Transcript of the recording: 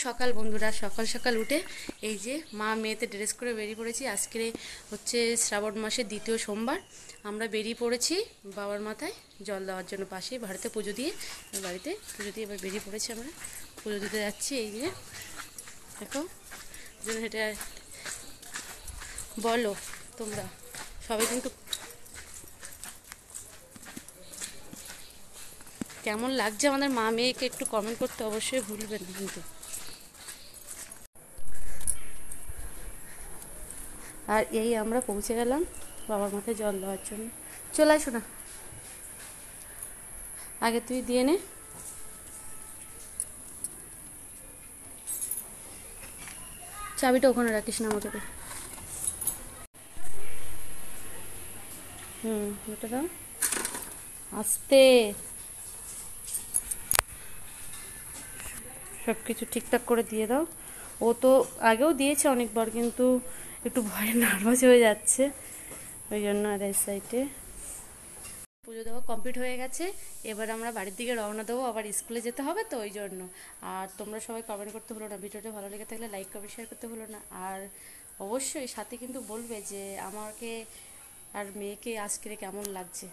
সকাল বন্ধুরা, সকাল সকাল উঠে এই যে মা মেয়েতে ড্রেস করে বেরিয়ে পড়েছি। আজকে হচ্ছে শ্রাবণ মাসের দ্বিতীয় সোমবার। আমরা বেরিয়ে পড়েছি বাবার মাথায় জল দেওয়ার জন্য। পাশেই বাড়িতে পুজো দিয়ে এবার বেরিয়ে পড়েছি। আমরা পুজো দিতে যাচ্ছি। এই যে দেখো, এটা বলো তোমরা সবাই কিন্তু কেমন লাগছে আমাদের মা মেয়েকে একটু কমেন্ট করতে অবশ্যই ভুলবেন কিন্তু। আর এই আমরা পৌঁছে গেলাম বাবার মাথায় জল দেওয়ার জন্য। চলে আসো না, আগে তুই দিয়ে নে। চাবিটা ওখানে রাখিস না আমাকে। ওটা দাও আস্তে। সব কিছু ঠিকঠাক করে দিয়ে দাও। ও তো আগেও দিয়েছে অনেকবার, কিন্তু একটু ভয়ে নার্ভাস হয়ে যাচ্ছে, ওই জন্য। আর এই সাইডে পুজো দেওয়া কমপ্লিট হয়ে গেছে। এবার আমরা বাড়ির দিকে রওনা দেবো, আবার স্কুলে যেতে হবে তো ওই জন্য। আর তোমরা সবাই কমেন্ট করতে ভুলো না, ভিডিওটা ভালো লেগে থাকলে লাইক কমেন্ট শেয়ার করতে ভুলো না। আর অবশ্যই সাথে কিন্তু বলবে যে আমাকে আর মেয়েকে আজকে কেমন লাগছে।